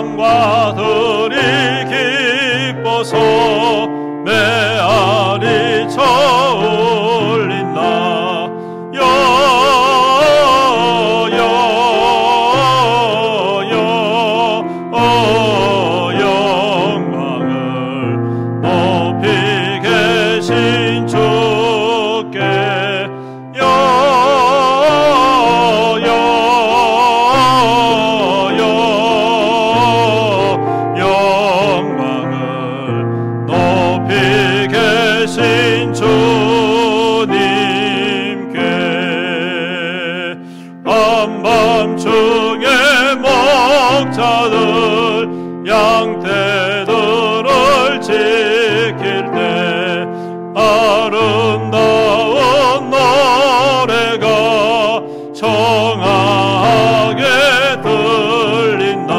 양과들이 기뻐서 메아리 쳐올린다. 영광을 높이 계신 주께 영광을 높이 계신 주님께 한밤중에 목자들 양떼들을 지킬 때 아름다운 노래가 청하게 들린다.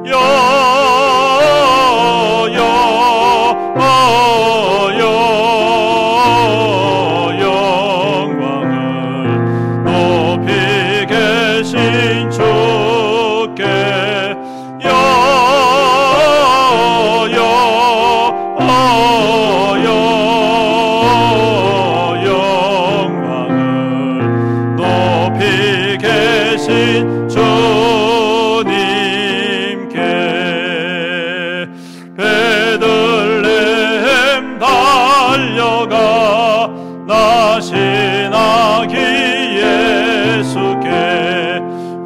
영광을 높이 계신 주께 영광을 높이 계신 주님께 베들레헴 달려가 나신 아기 예수께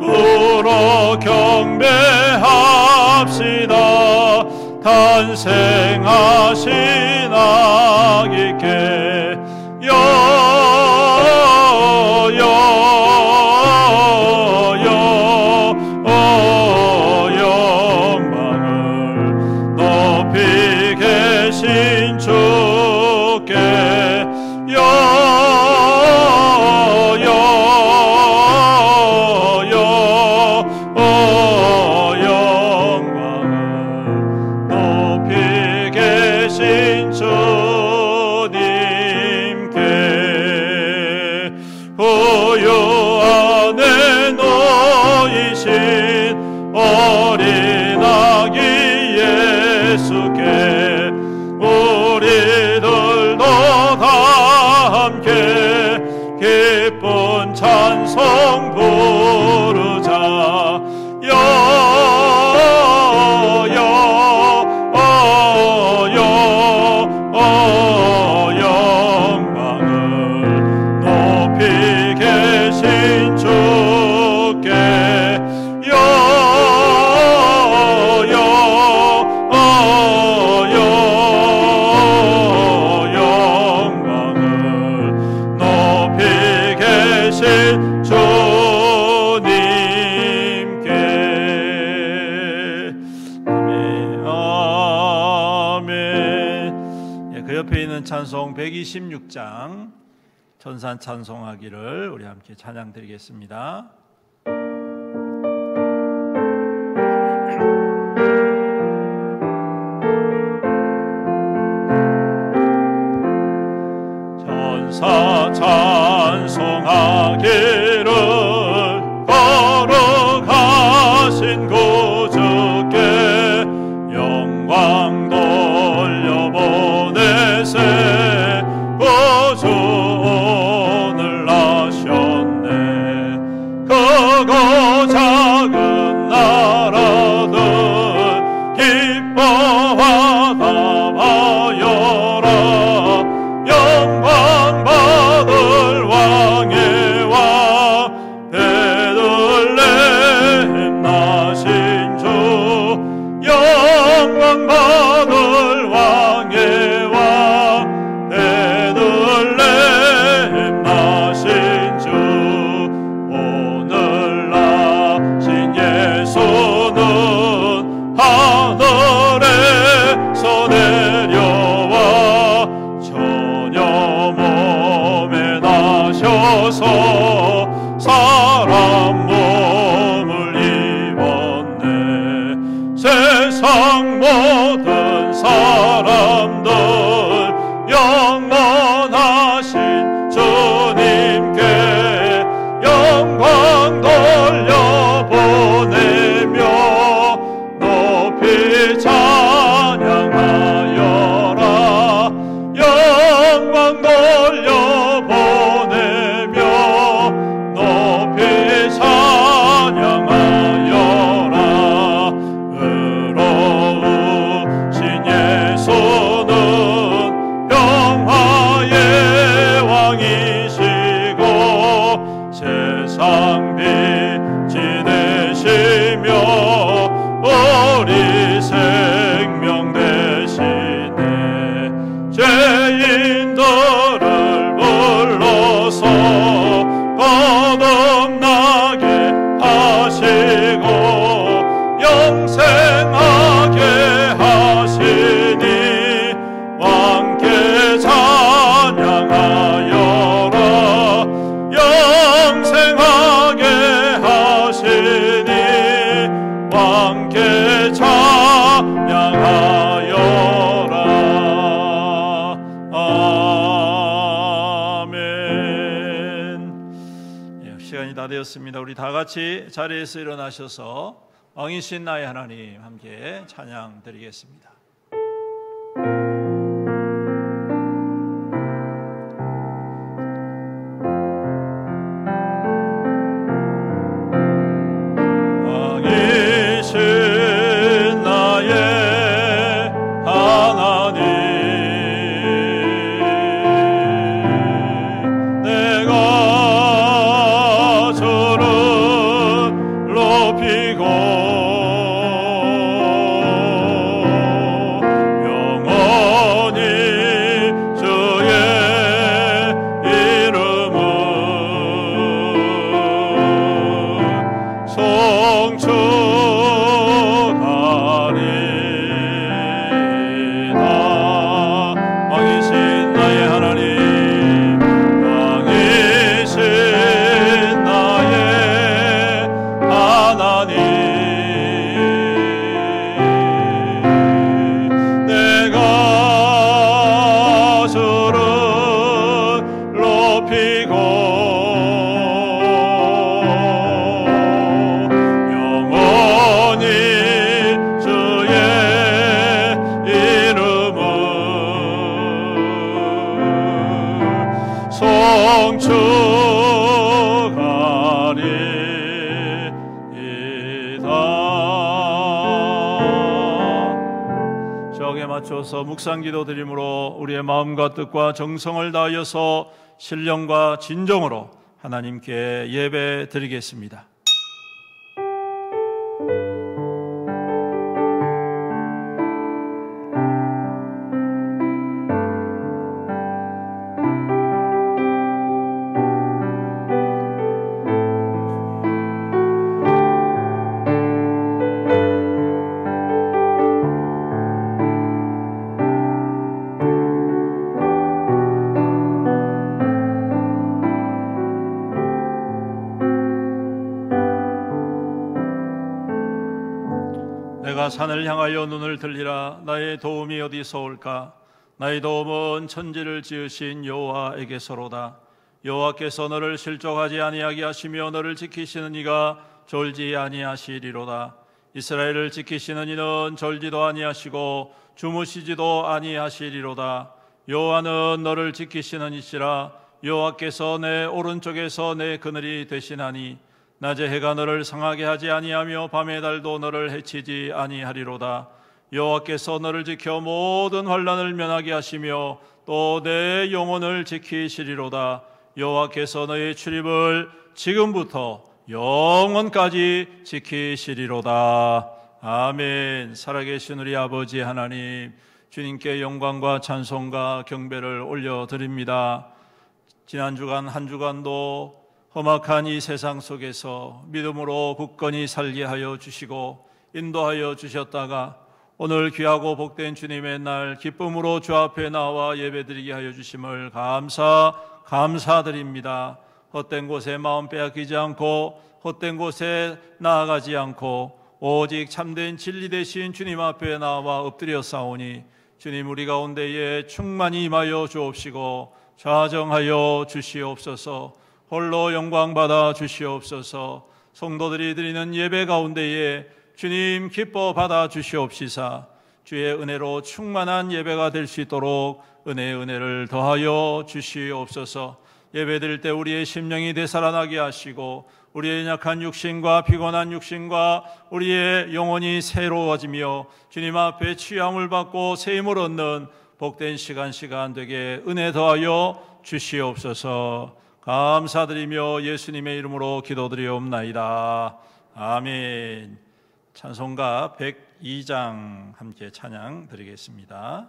울어 경배합시다. 탄생하신 아기께 영광을 높이 계신 주께 영광을 높이 계신 주님께 부유 안에 놓이신 어린 아기 예수께 우리들도 다 함께 기쁜 찬송 부르자. 영광을 높이 계신 주께 영광을 높이 계신 주님께. 아멘. 그 옆에 있는 찬송 126장 천산 찬송하기를 우리 함께 찬양 드리겠습니다. 천사 찬송하기를 걸어가신 구주께 영광 돌려보내세. 구주 오늘 나셨네. 그 영생하게 하시니 왕께 찬양하여라. 영생하게 하시니 왕께 찬양하여라. 아멘. 시간이 다 되었습니다. 우리 다 같이 자리에서 일어나셔서 왕이신 나의 하나님 함께 찬양 드리겠습니다. 왕이신 나의 하나님, 내가 주를 높이고 맞춰서 묵상기도 드림으로 우리의 마음과 뜻과 정성을 다하여서 신령과 진정으로 하나님께 예배 드리겠습니다. 내가 산을 향하여 눈을 들리라. 나의 도움이 어디서 올까? 나의 도움은 천지를 지으신 여호와에게서로다. 여호와께서 너를 실족하지 아니하게 하시며 너를 지키시는 이가 졸지 아니하시리로다. 이스라엘을 지키시는 이는 졸지도 아니하시고 주무시지도 아니하시리로다. 여호와는 너를 지키시는 이시라. 여호와께서 내 오른쪽에서 내 그늘이 되시나니 낮에 해가 너를 상하게 하지 아니하며 밤의 달도 너를 해치지 아니하리로다. 여호와께서 너를 지켜 모든 환난을 면하게 하시며 또 내 영혼을 지키시리로다. 여호와께서 너의 출입을 지금부터 영원까지 지키시리로다. 아멘. 살아계신 우리 아버지 하나님, 주님께 영광과 찬송과 경배를 올려드립니다. 지난 주간 한 주간도 험악한 이 세상 속에서 믿음으로 굳건히 살게 하여 주시고 인도하여 주셨다가 오늘 귀하고 복된 주님의 날 기쁨으로 주 앞에 나와 예배드리게 하여 주심을 감사드립니다. 헛된 곳에 마음 빼앗기지 않고 헛된 곳에 나아가지 않고 오직 참된 진리 되신 주님 앞에 나와 엎드려 싸우니 주님 우리 가운데에 충만히 임하여 주옵시고 좌정하여 주시옵소서. 홀로 영광 받아 주시옵소서. 성도들이 드리는 예배 가운데에 주님 기뻐 받아 주시옵시사 주의 은혜로 충만한 예배가 될 수 있도록 은혜를 더하여 주시옵소서. 예배 드릴 때 우리의 심령이 되살아나게 하시고 우리의 약한 육신과 피곤한 육신과 우리의 영혼이 새로워지며 주님 앞에 취함을 받고 새 힘을 얻는 복된 시간 되게 은혜 더하여 주시옵소서. 감사드리며 예수님의 이름으로 기도드리옵나이다. 아멘. 찬송가 102장 함께 찬양 드리겠습니다.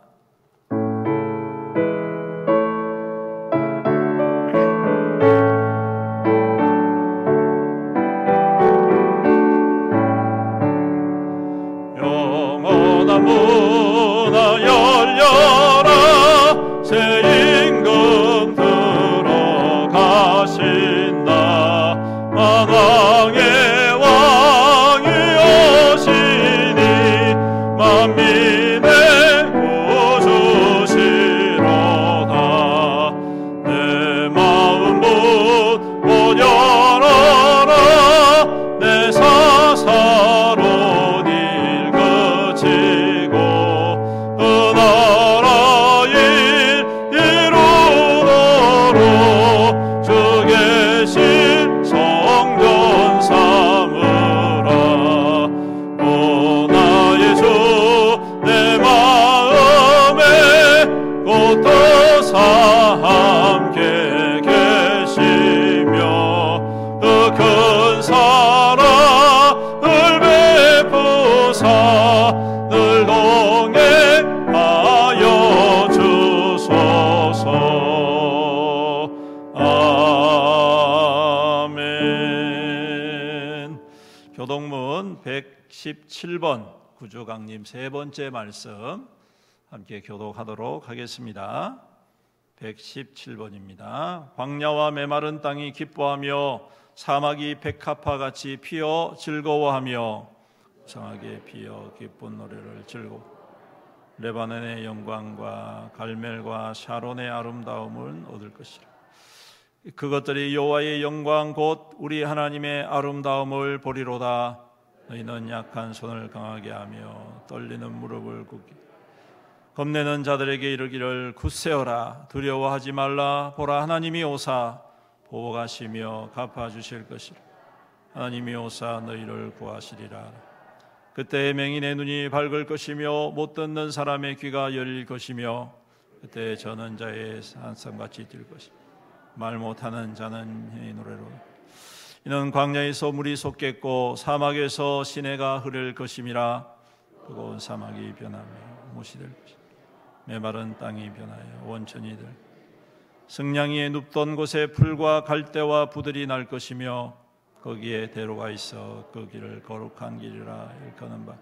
오늘은 117번 구주강림 세 번째 말씀 함께 교독하도록 하겠습니다. 117번입니다. 광야와 메마른 땅이 기뻐하며 사막이 백합화같이 피어 즐거워하며 성하게 피어 기쁜 노래를 즐거워 레바논의 영광과 갈멜과 샤론의 아름다움을 얻을 것이라. 그것들이 여호와의 영광 곧 우리 하나님의 아름다움을 보리로다. 너희는 약한 손을 강하게 하며 떨리는 무릎을 꿇게 겁내는 자들에게 이르기를 굳세어라 두려워하지 말라. 보라 하나님이 오사 보호하시며 갚아주실 것이라. 하나님이 오사 너희를 구하시리라. 그때 맹인의 눈이 밝을 것이며 못 듣는 사람의 귀가 열릴 것이며 그때 저는 자의 산삼같이 뛸 것이며 말 못하는 자는 이 노래로 이는 광야에서 물이 솟겠고 사막에서 시내가 흐를 것임이라. 뜨거운 사막이 변하며 못이 될 것이며 메마른 땅이 변하여 원천이 될 승냥이에 눕던 곳에 풀과 갈대와 부들이 날 것이며 거기에 대로가 있어 그 길을 거룩한 길이라 일컫는 바.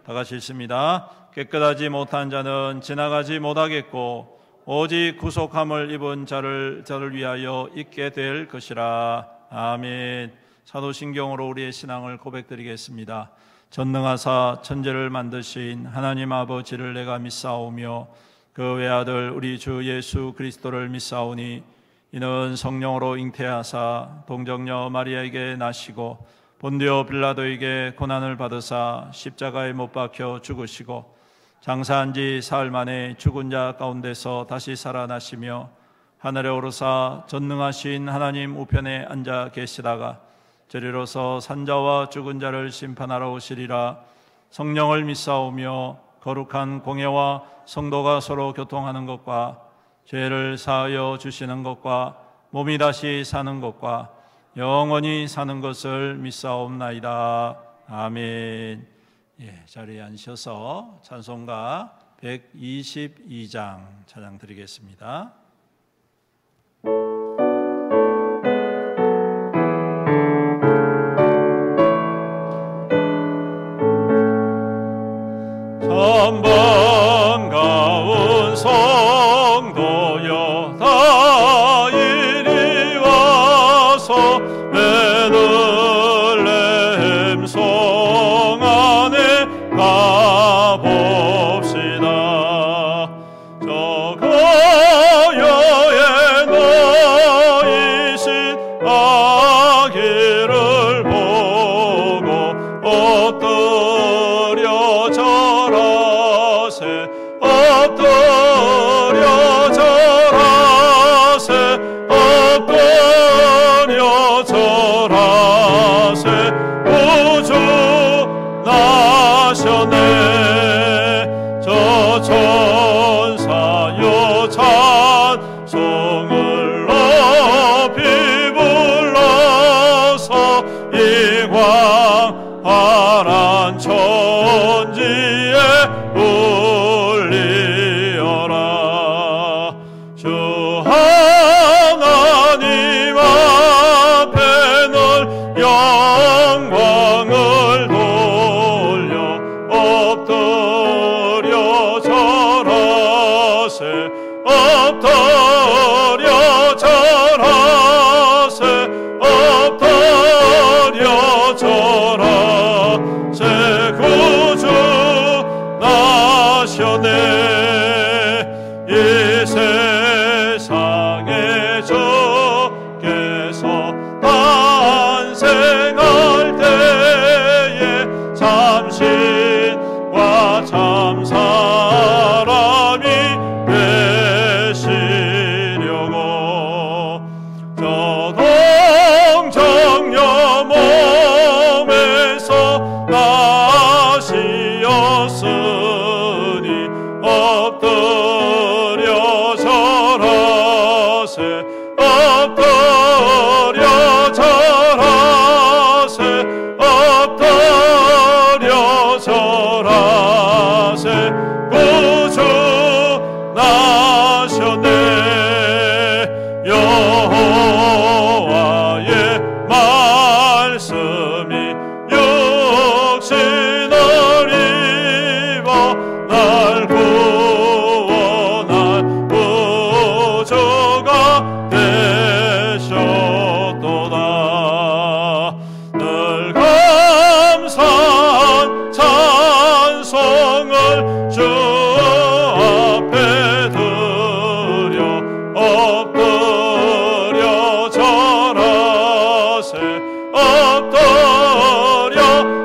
다 같이 읽습니다. 깨끗하지 못한 자는 지나가지 못하겠고 오직 구속함을 입은 자를 위하여 있게 될 것이라. 아멘. 사도신경으로 우리의 신앙을 고백드리겠습니다. 전능하사 천지를 만드신 하나님 아버지를 내가 믿사오며 그 외아들 우리 주 예수 그리스도를 믿사오니 이는 성령으로 잉태하사 동정녀 마리아에게 나시고 본디오 빌라도에게 고난을 받으사 십자가에 못 박혀 죽으시고 장사한 지 사흘 만에 죽은 자 가운데서 다시 살아나시며 하늘에 오르사 전능하신 하나님 우편에 앉아 계시다가 저리로서 산자와 죽은 자를 심판하러 오시리라. 성령을 믿사오며 거룩한 공예와 성도가 서로 교통하는 것과 죄를 사하여 주시는 것과 몸이 다시 사는 것과 영원히 사는 것을 믿사옵나이다. 아멘. 자리에 앉으셔서 찬송가 122장 찬양 드리겠습니다. 참 반가운 성도여 다 이리 와서 베들레헴 성 안에 가봅시다. 저 거여에 놓이신 아기를 보고 엎드려 절하세 엎드려 절하세 엎드려 절하세 구주 나셨네. 저 천사여 찬송을 높이 불러서 이 광활한 천지에 울리어라. 주 하나님 앞에는 영광을 돌려 엎드려 절하세 엎드려 절하세 엎드려 절하세 구주 나셨네. 이 세상에 주께서 탄생할 때에 참신과 참사람이 되시려고 저 동정녀 몸에서 나시었으니 엎드려 없이나리와 날 구원할 구주가 되셨도다. 늘 감사한 찬송을 주 앞에 드려 엎드려 절하세 엎드려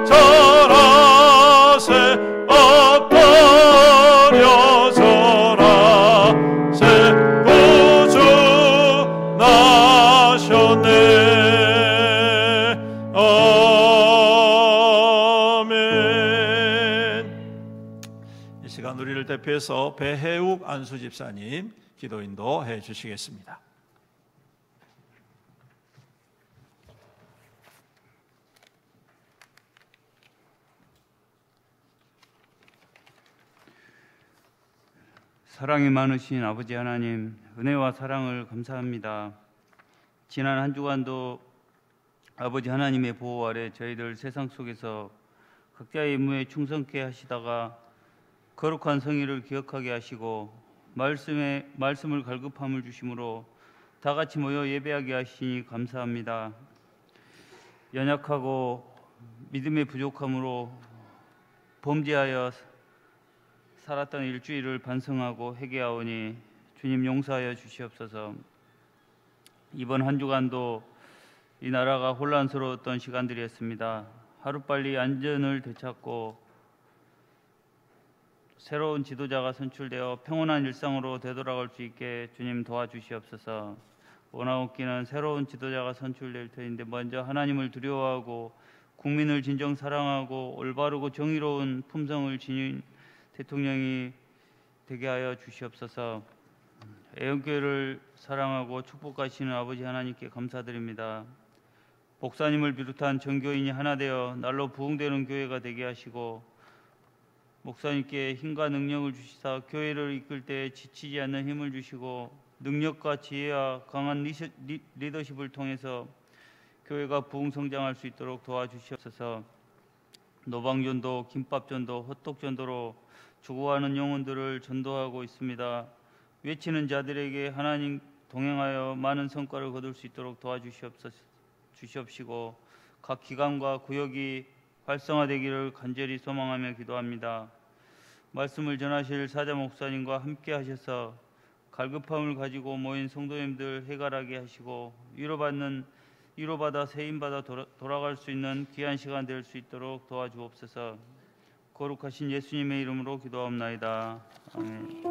절하세 엎드려 절하세 구주 나셨네. 아멘. 이 시간 우리를 대표해서 배혜욱 안수집사님 기도 인도해 주시겠습니다. 사랑이 많으신 아버지 하나님, 은혜와 사랑을 감사합니다. 지난 한 주간도 아버지 하나님의 보호 아래 저희들 세상 속에서 각자의 임무에 충성케 하시다가 거룩한 성의를 기억하게 하시고 말씀을 갈급함을 주심으로 다 같이 모여 예배하게 하시니 감사합니다. 연약하고 믿음의 부족함으로 범죄하여 살았던 일주일을 반성하고 회개하오니 주님 용서하여 주시옵소서. 이번 한 주간도 이 나라가 혼란스러웠던 시간들이었습니다. 하루빨리 안전을 되찾고 새로운 지도자가 선출되어 평온한 일상으로 되돌아갈 수 있게 주님 도와주시옵소서. 원하옵기는 새로운 지도자가 선출될 터인데 먼저 하나님을 두려워하고 국민을 진정 사랑하고 올바르고 정의로운 품성을 지닌 대통령이 되게 하여 주시옵소서. 애원교회를 사랑하고 축복하시는 아버지 하나님께 감사드립니다. 목사님을 비롯한 전교인이 하나 되어 날로 부흥되는 교회가 되게 하시고 목사님께 힘과 능력을 주시사 교회를 이끌 때 지치지 않는 힘을 주시고 능력과 지혜와 강한 리더십을 통해서 교회가 부흥성장할 수 있도록 도와주시옵소서. 노방전도, 김밥전도, 헛똑전도로 죽어가는 영혼들을 전도하고 있습니다. 외치는 자들에게 하나님 동행하여 많은 성과를 거둘 수 있도록 도와주시옵시고 각 기관과 구역이 활성화되기를 간절히 소망하며 기도합니다. 말씀을 전하실 사자 목사님과 함께 하셔서 갈급함을 가지고 모인 성도님들 해결하게 하시고 위로받아 세임받아 돌아갈 수 있는 귀한 시간 될 수 있도록 도와주옵소서. 거룩하신 예수님의 이름으로 기도하옵나이다. 아멘.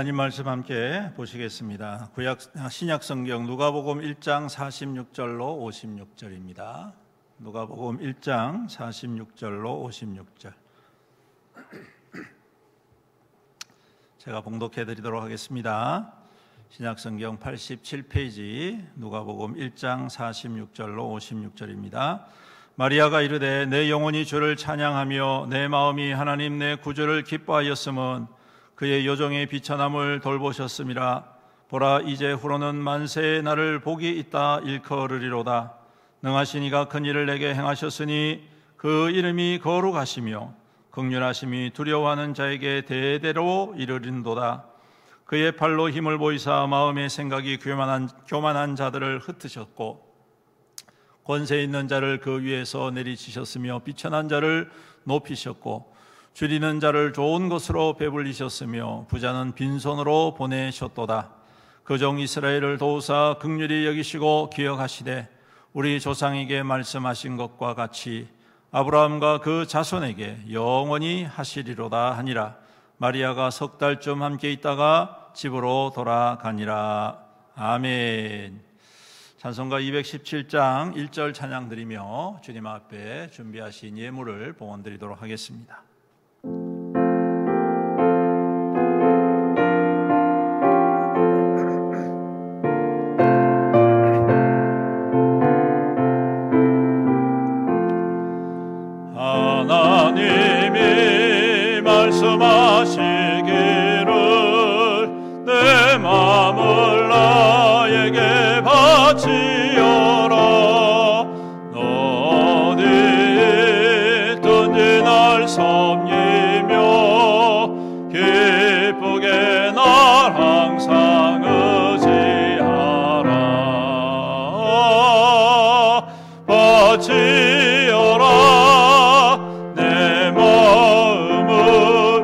하나님 말씀 함께 보시겠습니다. 신약 성경 누가복음 1장 46절로 56절입니다. 누가복음 1장 46절로 56절. 제가 봉독해 드리도록 하겠습니다. 신약 성경 87페이지 누가복음 1장 46절로 56절입니다. 마리아가 이르되 내 영혼이 주를 찬양하며 내 마음이 하나님 내 구주를 기뻐하였음은 그의 여종의 비천함을 돌보셨음이라. 보라 이제 후로는 만세의 나를 복이 있다 일컬으리로다. 능하신 이가 큰 일을 내게 행하셨으니 그 이름이 거룩하시며 긍휼하심이 두려워하는 자에게 대대로 이르린도다. 그의 팔로 힘을 보이사 마음의 생각이 교만한 자들을 흩으셨고 권세 있는 자를 그 위에서 내리치셨으며 비천한 자를 높이셨고 줄이는 자를 좋은 것으로 배불리셨으며 부자는 빈손으로 보내셨도다. 그 종 이스라엘을 도우사 긍휼히 여기시고 기억하시되 우리 조상에게 말씀하신 것과 같이 아브라함과 그 자손에게 영원히 하시리로다 하니라. 마리아가 석 달쯤 함께 있다가 집으로 돌아가니라. 아멘. 찬송가 217장 1절 찬양 드리며 주님 앞에 준비하신 예물을 봉헌 드리도록 하겠습니다. 하나님이 말씀하시기를 내 마음을 나에게 바치어라. 너 어디 있든지 날 섬기며 기쁘게 날 항상 의지하라. 바치어라 내 마음을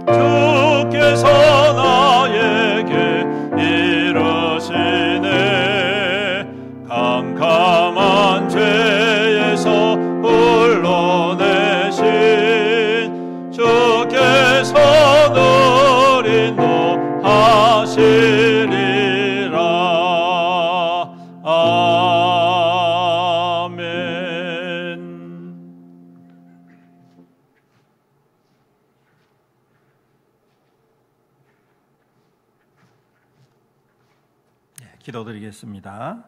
주께서 나에게 이르시네. 캄캄한 죄에서 불러내신 주께서 늘 인도하시리라. 아멘. 기도드리겠습니다.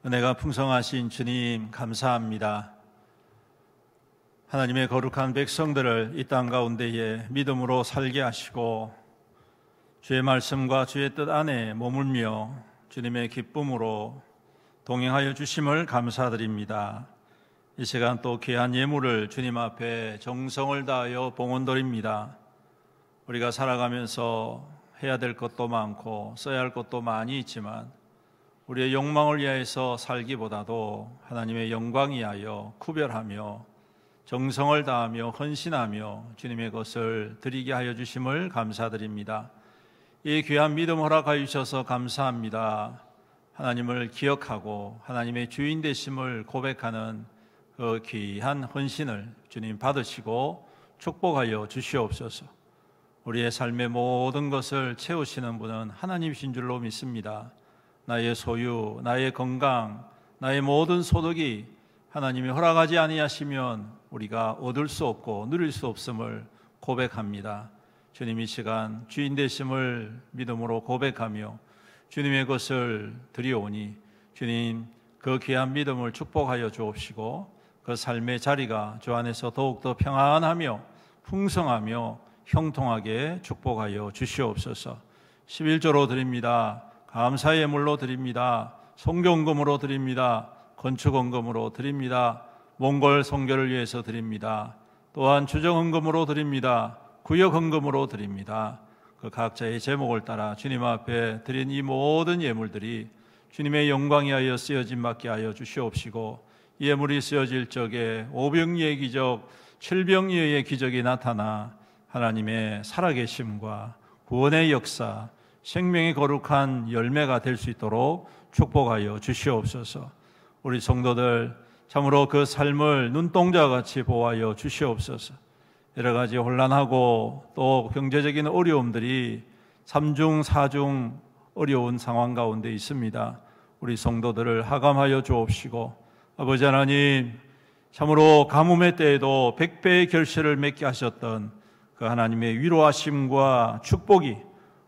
은혜가 풍성하신 주님 감사합니다. 하나님의 거룩한 백성들을 이 땅 가운데에 믿음으로 살게 하시고 주의 말씀과 주의 뜻 안에 머물며 주님의 기쁨으로 동행하여 주심을 감사드립니다. 이 시간 또 귀한 예물을 주님 앞에 정성을 다하여 봉헌드립니다. 우리가 살아가면서 해야 될 것도 많고 써야 할 것도 많이 있지만 우리의 욕망을 위하여서 살기보다도 하나님의 영광 위하여 구별하며 정성을 다하며 헌신하며 주님의 것을 드리게 하여 주심을 감사드립니다. 이 귀한 믿음 허락하여 주셔서 감사합니다. 하나님을 기억하고 하나님의 주인 되심을 고백하는 그 귀한 헌신을 주님 받으시고 축복하여 주시옵소서. 우리의 삶의 모든 것을 채우시는 분은 하나님이신 줄로 믿습니다. 나의 소유, 나의 건강, 나의 모든 소득이 하나님이 허락하지 아니하시면 우리가 얻을 수 없고 누릴 수 없음을 고백합니다. 주님 이 시간 주인 되심을 믿음으로 고백하며 주님의 것을 드리오니 주님 그 귀한 믿음을 축복하여 주옵시고 그 삶의 자리가 주 안에서 더욱더 평안하며 풍성하며 형통하게 축복하여 주시옵소서. 11조로 드립니다. 감사의 예물로 드립니다. 성경금으로 드립니다. 건축헌금으로 드립니다. 몽골 선교를 위해서 드립니다. 또한 주정헌금으로 드립니다. 구역헌금으로 드립니다. 그 각자의 제목을 따라 주님 앞에 드린 이 모든 예물들이 주님의 영광이 하여 쓰여짐 받게 하여 주시옵시고 이 예물이 쓰여질 적에 오병이의 기적, 칠병이의 기적이 나타나 하나님의 살아계심과 구원의 역사, 생명의 거룩한 열매가 될 수 있도록 축복하여 주시옵소서. 우리 성도들 참으로 그 삶을 눈동자와 같이 보호하여 주시옵소서. 여러 가지 혼란하고 또 경제적인 어려움들이 3중 4중 어려운 상황 가운데 있습니다. 우리 성도들을 하감하여 주옵시고 아버지 하나님 참으로 가뭄의 때에도 100배의 결실을 맺게 하셨던 그 하나님의 위로하심과 축복이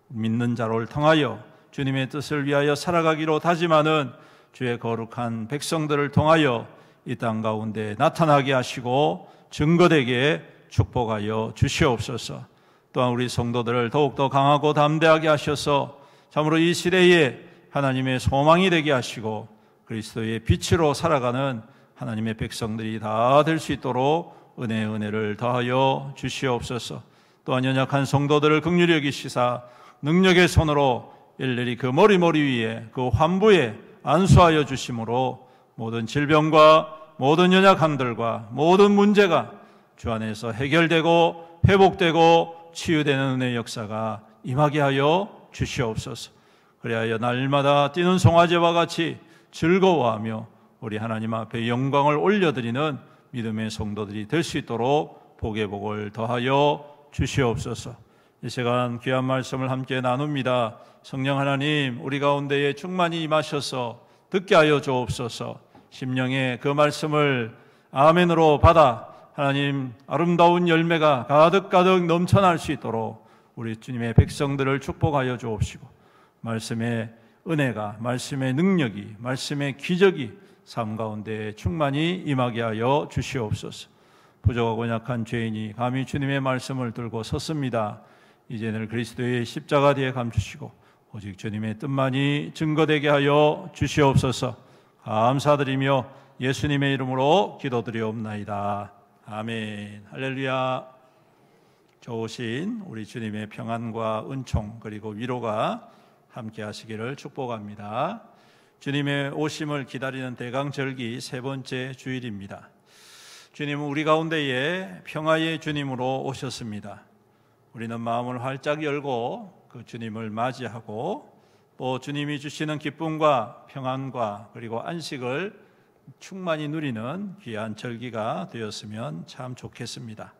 믿는 자를 통하여 주님의 뜻을 위하여 살아가기로 다짐하는 주의 거룩한 백성들을 통하여 이 땅 가운데 나타나게 하시고 증거되게 축복하여 주시옵소서. 또한 우리 성도들을 더욱더 강하고 담대하게 하셔서 참으로 이 시대에 하나님의 소망이 되게 하시고 그리스도의 빛으로 살아가는 하나님의 백성들이 다 될 수 있도록 은혜를 더하여 주시옵소서. 또한 연약한 성도들을 긍휼히 여기시사 능력의 손으로 일일이 그 머리 위에 그 환부에 안수하여 주심으로 모든 질병과 모든 연약함들과 모든 문제가 주 안에서 해결되고 회복되고 치유되는 은혜의 역사가 임하게 하여 주시옵소서. 그리하여 날마다 뛰는 송아지와 같이 즐거워하며 우리 하나님 앞에 영광을 올려드리는 믿음의 성도들이 될 수 있도록 복의 복을 더하여 주시옵소서. 이 시간 귀한 말씀을 함께 나눕니다. 성령 하나님 우리 가운데에 충만히 임하셔서 듣게 하여 주옵소서. 심령에 그 말씀을 아멘으로 받아 하나님 아름다운 열매가 가득가득 넘쳐날 수 있도록 우리 주님의 백성들을 축복하여 주옵시고, 말씀의 은혜가, 말씀의 능력이, 말씀의 기적이 삶 가운데 충만히 임하게 하여 주시옵소서. 부족하고 약한 죄인이 감히 주님의 말씀을 들고 섰습니다. 이제는 그리스도의 십자가 뒤에 감추시고 오직 주님의 뜻만이 증거되게 하여 주시옵소서. 감사드리며 예수님의 이름으로 기도드리옵나이다. 아멘. 할렐루야. 좋으신 우리 주님의 평안과 은총 그리고 위로가 함께 하시기를 축복합니다. 주님의 오심을 기다리는 대강절기 세 번째 주일입니다. 주님은 우리 가운데에 평화의 주님으로 오셨습니다. 우리는 마음을 활짝 열고 그 주님을 맞이하고 또 주님이 주시는 기쁨과 평안과 그리고 안식을 충만히 누리는 귀한 절기가 되었으면 참 좋겠습니다.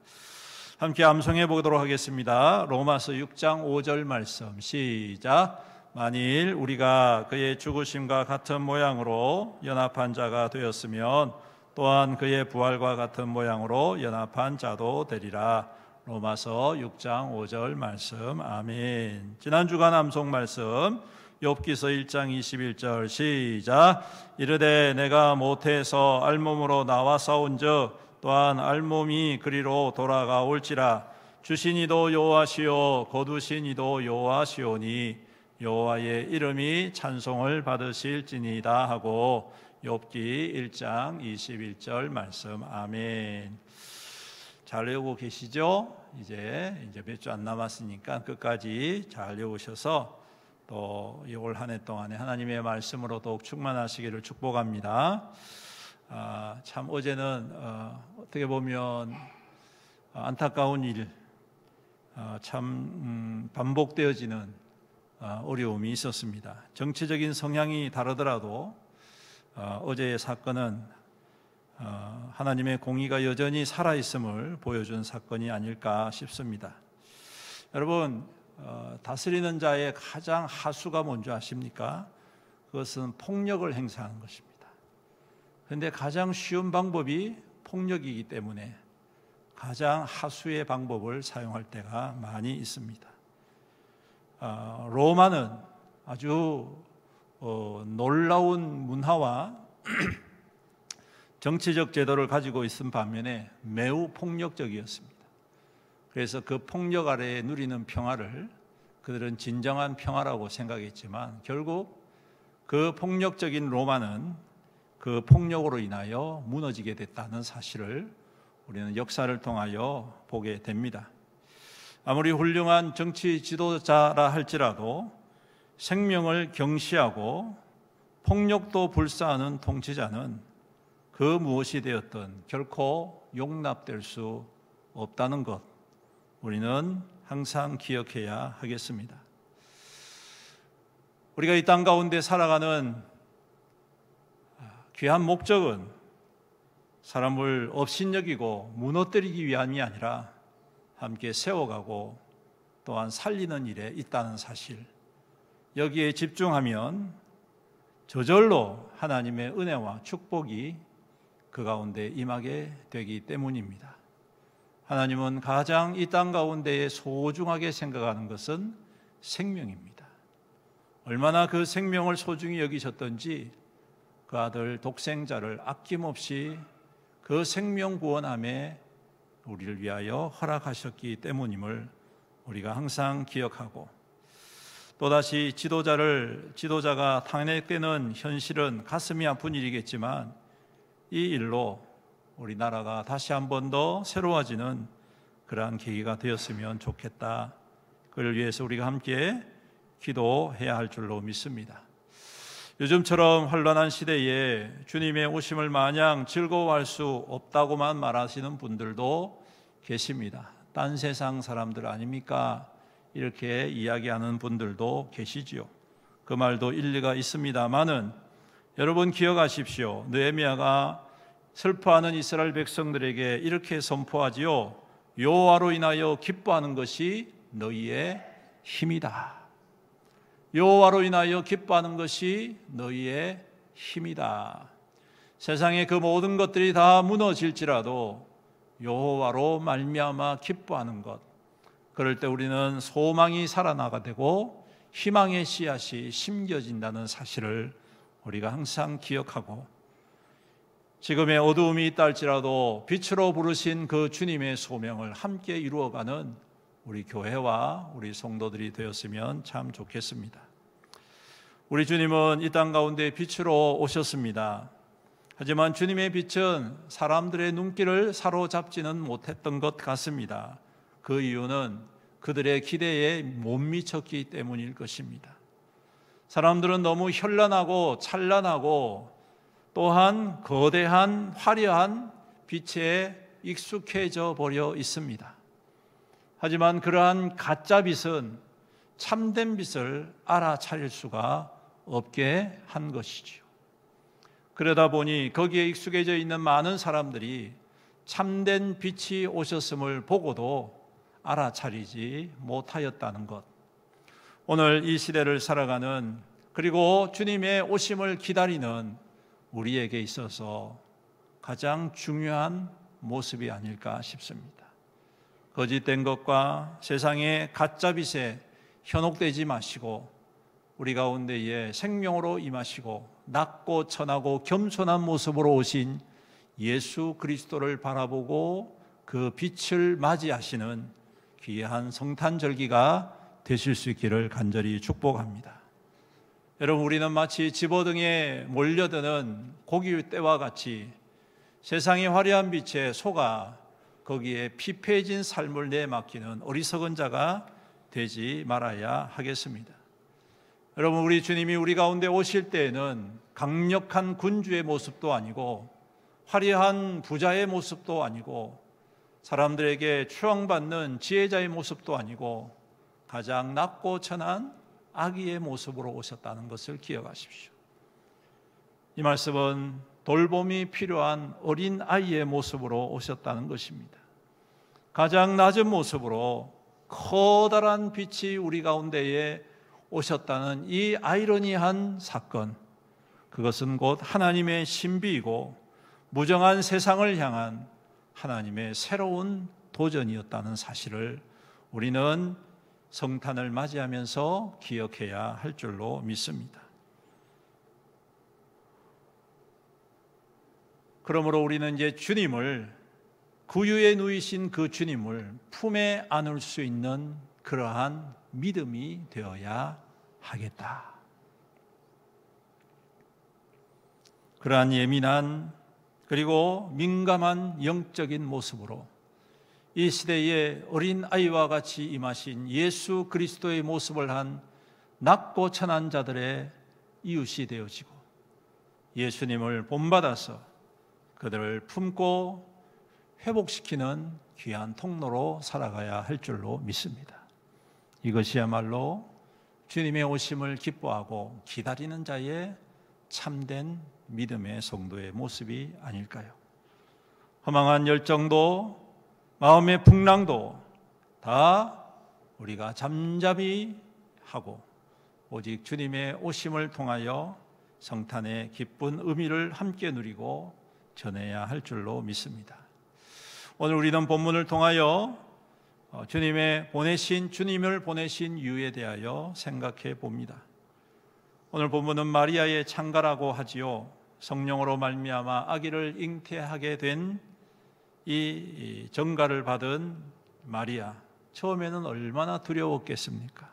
함께 암송해 보도록 하겠습니다. 로마서 6장 5절 말씀 시작. 만일 우리가 그의 죽으심과 같은 모양으로 연합한 자가 되었으면 또한 그의 부활과 같은 모양으로 연합한 자도 되리라. 로마서 6장 5절 말씀. 아멘. 지난 주간 암송 말씀 욥기서 1장 21절 시작. 이르되 내가 모태에서 알몸으로 나와 싸운즉 또한 알몸이 그리로 돌아가올지라. 주신 이도 여호와시요 거두신 이도 여호와시오니 여호와의 이름이 찬송을 받으실지니이다 하고 욥기 1장 21절 말씀. 아멘. 잘 외우고 계시죠? 이제 몇 주 안 남았으니까 끝까지 잘 외우셔서 또 올 한 해 동안에 하나님의 말씀으로 더욱 충만하시기를 축복합니다. 참 어제는 어떻게 보면 안타까운 일, 참 반복되어지는 어려움이 있었습니다. 정치적인 성향이 다르더라도 어제의 사건은 하나님의 공의가 여전히 살아있음을 보여준 사건이 아닐까 싶습니다. 여러분, 다스리는 자의 가장 하수가 뭔지 아십니까? 그것은 폭력을 행사하는 것입니다. 그런데 가장 쉬운 방법이 폭력이기 때문에 가장 하수의 방법을 사용할 때가 많이 있습니다. 로마는 아주 놀라운 문화와 정치적 제도를 가지고 있은 반면에 매우 폭력적이었습니다. 그래서 그 폭력 아래에 누리는 평화를 그들은 진정한 평화라고 생각했지만 결국 그 폭력적인 로마는 그 폭력으로 인하여 무너지게 됐다는 사실을 우리는 역사를 통하여 보게 됩니다. 아무리 훌륭한 정치 지도자라 할지라도 생명을 경시하고 폭력도 불사하는 통치자는 그 무엇이 되었든 결코 용납될 수 없다는 것, 우리는 항상 기억해야 하겠습니다. 우리가 이 땅 가운데 살아가는 귀한 목적은 사람을 업신여기고 무너뜨리기 위함이 아니라 함께 세워가고 또한 살리는 일에 있다는 사실, 여기에 집중하면 저절로 하나님의 은혜와 축복이 그 가운데 임하게 되기 때문입니다. 하나님은 가장 이 땅 가운데에 소중하게 생각하는 것은 생명입니다. 얼마나 그 생명을 소중히 여기셨던지 그 아들 독생자를 아낌없이 그 생명 구원함에 우리를 위하여 허락하셨기 때문임을 우리가 항상 기억하고, 또다시 지도자가 탄핵되는 현실은 가슴이 아픈 일이겠지만 이 일로 우리나라가 다시 한 번 더 새로워지는 그러한 계기가 되었으면 좋겠다. 그를 위해서 우리가 함께 기도해야 할 줄로 믿습니다. 요즘처럼 혼란한 시대에 주님의 오심을 마냥 즐거워할 수 없다고만 말하시는 분들도 계십니다. 딴 세상 사람들 아닙니까? 이렇게 이야기하는 분들도 계시지요. 그 말도 일리가 있습니다만은 여러분 기억하십시오. 느헤미야가 슬퍼하는 이스라엘 백성들에게 이렇게 선포하지요. 여호와로 인하여 기뻐하는 것이 너희의 힘이다. 여호와로 인하여 기뻐하는 것이 너희의 힘이다. 세상의 그 모든 것들이 다 무너질지라도 여호와로 말미암아 기뻐하는 것, 그럴 때 우리는 소망이 살아나가 되고 희망의 씨앗이 심겨진다는 사실을 우리가 항상 기억하고, 지금의 어두움이 있다 할지라도 빛으로 부르신 그 주님의 소명을 함께 이루어가는 우리 교회와 우리 성도들이 되었으면 참 좋겠습니다. 우리 주님은 이 땅 가운데 빛으로 오셨습니다. 하지만 주님의 빛은 사람들의 눈길을 사로잡지는 못했던 것 같습니다. 그 이유는 그들의 기대에 못 미쳤기 때문일 것입니다. 사람들은 너무 현란하고 찬란하고 또한 거대한 화려한 빛에 익숙해져 버려 있습니다. 하지만 그러한 가짜 빛은 참된 빛을 알아차릴 수가 없게 한 것이지요. 그러다 보니 거기에 익숙해져 있는 많은 사람들이 참된 빛이 오셨음을 보고도 알아차리지 못하였다는 것. 오늘 이 시대를 살아가는, 그리고 주님의 오심을 기다리는 우리에게 있어서 가장 중요한 모습이 아닐까 싶습니다. 거짓된 것과 세상의 가짜빛에 현혹되지 마시고 우리 가운데에 생명으로 임하시고 낮고 천하고 겸손한 모습으로 오신 예수 그리스도를 바라보고 그 빛을 맞이하시는 귀한 성탄절기가 되실 수 있기를 간절히 축복합니다. 여러분, 우리는 마치 집어등에 몰려드는 고기떼와 같이 세상의 화려한 빛에 속아 거기에 피폐해진 삶을 내맡기는 어리석은 자가 되지 말아야 하겠습니다. 여러분, 우리 주님이 우리 가운데 오실 때에는 강력한 군주의 모습도 아니고 화려한 부자의 모습도 아니고 사람들에게 추앙받는 지혜자의 모습도 아니고 가장 낮고 천한 아기의 모습으로 오셨다는 것을 기억하십시오. 이 말씀은 돌봄이 필요한 어린 아이의 모습으로 오셨다는 것입니다. 가장 낮은 모습으로 커다란 빛이 우리 가운데에 오셨다는 이 아이러니한 사건, 그것은 곧 하나님의 신비이고 무정한 세상을 향한 하나님의 새로운 도전이었다는 사실을 우리는 성탄을 맞이하면서 기억해야 할 줄로 믿습니다. 그러므로 우리는 이제 주님을, 구유에 누이신 그 주님을 품에 안을 수 있는 그러한 믿음이 되어야 하겠다. 그러한 예민한 그리고 민감한 영적인 모습으로 이 시대에 어린 아이와 같이 임하신 예수 그리스도의 모습을 한 낮고 천한 자들의 이웃이 되어지고 예수님을 본받아서 그들을 품고 회복시키는 귀한 통로로 살아가야 할 줄로 믿습니다. 이것이야말로 주님의 오심을 기뻐하고 기다리는 자의 참된 믿음의 성도의 모습이 아닐까요? 허망한 열정도 마음의 풍랑도 다 우리가 잠잠히 하고 오직 주님의 오심을 통하여 성탄의 기쁜 의미를 함께 누리고 전해야 할 줄로 믿습니다. 오늘 우리는 본문을 통하여 주님을 보내신 이유에 대하여 생각해 봅니다. 오늘 본문은 마리아의 창가라고 하지요. 성령으로 말미암아 아기를 잉태하게 된 이 정가를 받은 마리아, 처음에는 얼마나 두려웠겠습니까?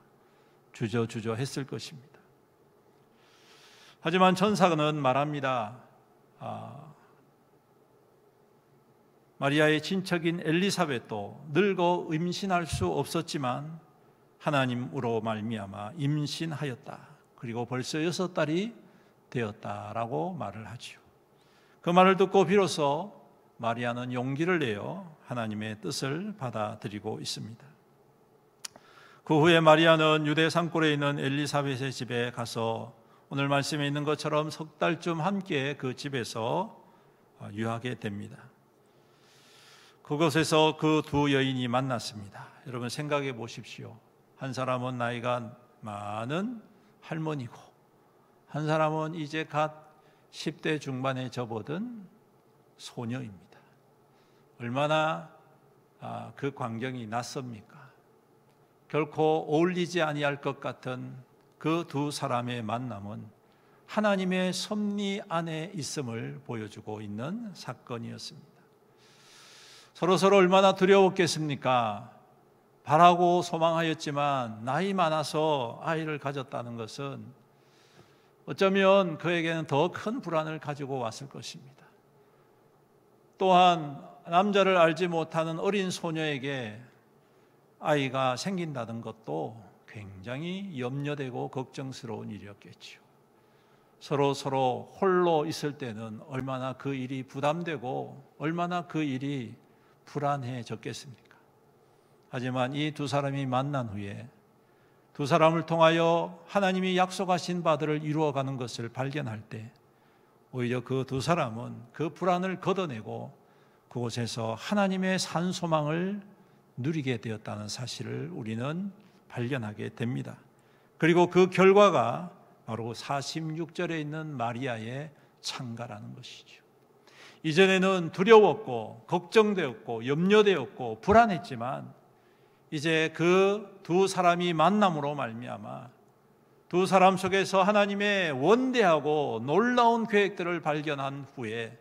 주저주저 했을 것입니다. 하지만 천사는 말합니다. 마리아의 친척인 엘리사벳도 늙어 임신할 수 없었지만 하나님으로 말미암아 임신하였다. 그리고 벌써 6달이 되었다라고 말을 하지요. 그 말을 듣고 비로소 마리아는 용기를 내어 하나님의 뜻을 받아들이고 있습니다. 그 후에 마리아는 유대 산골에 있는 엘리사벳의 집에 가서 오늘 말씀에 있는 것처럼 3달쯤 함께 그 집에서 유하게 됩니다. 그곳에서 그 두 여인이 만났습니다. 여러분 생각해 보십시오. 한 사람은 나이가 많은 할머니고 한 사람은 이제 갓 10대 중반에 접어든 소녀입니다. 얼마나 그 광경이 낯섭니까? 결코 어울리지 아니할 것 같은 그 두 사람의 만남은 하나님의 섭리 안에 있음을 보여주고 있는 사건이었습니다. 서로 얼마나 두려웠겠습니까? 바라고 소망하였지만 나이 많아서 아이를 가졌다는 것은 어쩌면 그에게는 더 큰 불안을 가지고 왔을 것입니다. 또한 남자를 알지 못하는 어린 소녀에게 아이가 생긴다는 것도 굉장히 염려되고 걱정스러운 일이었겠지요. 서로 홀로 있을 때는 얼마나 그 일이 부담되고 얼마나 그 일이 불안해졌겠습니까? 하지만 이 두 사람이 만난 후에 두 사람을 통하여 하나님이 약속하신 바들을 이루어가는 것을 발견할 때 오히려 그 두 사람은 그 불안을 걷어내고 그곳에서 하나님의 산 소망을 누리게 되었다는 사실을 우리는 발견하게 됩니다. 그리고 그 결과가 바로 46절에 있는 마리아의 창가라는 것이죠. 이전에는 두려웠고 걱정되었고 염려되었고 불안했지만 이제 그 두 사람이 만남으로 말미암아 두 사람 속에서 하나님의 원대하고 놀라운 계획들을 발견한 후에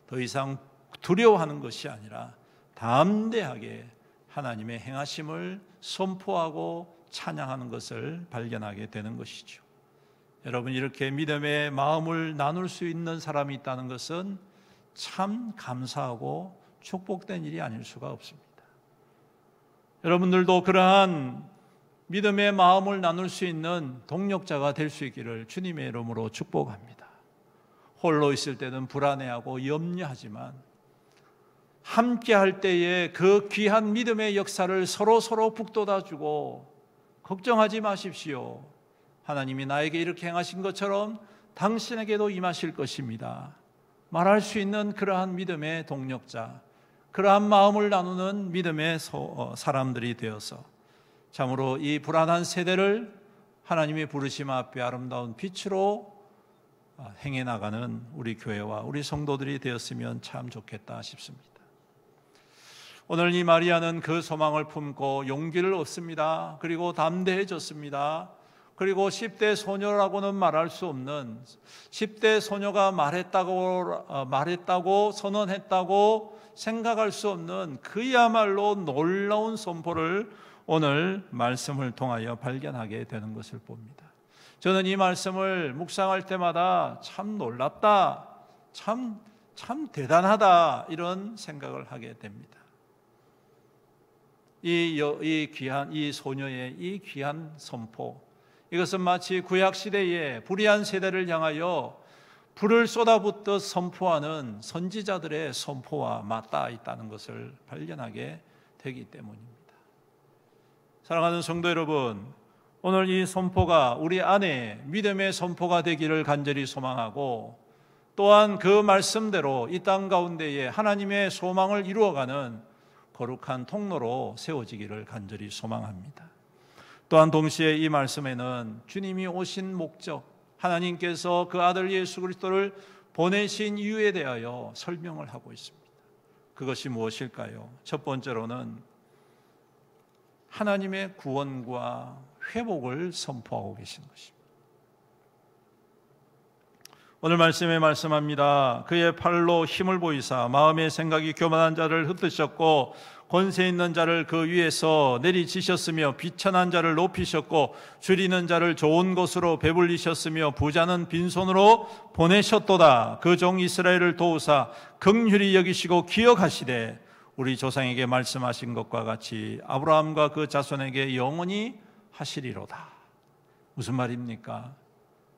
더 이상 두려워하는 것이 아니라 담대하게 하나님의 행하심을 선포하고 찬양하는 것을 발견하게 되는 것이죠. 여러분, 이렇게 믿음의 마음을 나눌 수 있는 사람이 있다는 것은 참 감사하고 축복된 일이 아닐 수가 없습니다. 여러분들도 그러한 믿음의 마음을 나눌 수 있는 동력자가 될 수 있기를 주님의 이름으로 축복합니다. 홀로 있을 때는 불안해하고 염려하지만 함께 할 때에 그 귀한 믿음의 역사를 서로 북돋아주고 걱정하지 마십시오. 하나님이 나에게 이렇게 행하신 것처럼 당신에게도 임하실 것입니다. 말할 수 있는 그러한 믿음의 동력자, 그러한 마음을 나누는 믿음의 사람들이 되어서 참으로 이 불안한 세대를 하나님의 부르심 앞에 아름다운 빛으로 행해 나가는 우리 교회와 우리 성도들이 되었으면 참 좋겠다 싶습니다. 오늘 이 마리아는 그 소망을 품고 용기를 얻습니다. 그리고 담대해졌습니다. 그리고 10대 소녀라고는 말할 수 없는 10대 소녀가 말했다고 선언했다고 생각할 수 없는 그야말로 놀라운 선포를 오늘 말씀을 통하여 발견하게 되는 것을 봅니다. 저는 이 말씀을 묵상할 때마다 참 놀랍다, 참 대단하다 이런 생각을 하게 됩니다. 이 소녀의 이 귀한 선포, 이것은 마치 구약 시대의 불의한 세대를 향하여 불을 쏟아붓듯 선포하는 선지자들의 선포와 맞닿아 있다는 것을 발견하게 되기 때문입니다. 사랑하는 성도 여러분, 오늘 이 선포가 우리 안에 믿음의 선포가 되기를 간절히 소망하고 또한 그 말씀대로 이 땅 가운데에 하나님의 소망을 이루어가는 거룩한 통로로 세워지기를 간절히 소망합니다. 또한 동시에 이 말씀에는 주님이 오신 목적, 하나님께서 그 아들 예수 그리스도를 보내신 이유에 대하여 설명을 하고 있습니다. 그것이 무엇일까요? 첫 번째로는 하나님의 구원과 회복을 선포하고 계신 것입니다. 오늘 말씀에 말씀합니다. 그의 팔로 힘을 보이사 마음의 생각이 교만한 자를 흩으셨고 권세 있는 자를 그 위에서 내리치셨으며 비천한 자를 높이셨고 줄이는 자를 좋은 곳으로 배불리셨으며 부자는 빈손으로 보내셨도다. 그 종 이스라엘을 도우사 긍휼히 여기시고 기억하시되 우리 조상에게 말씀하신 것과 같이 아브라함과 그 자손에게 영원히 하시리로다. 무슨 말입니까?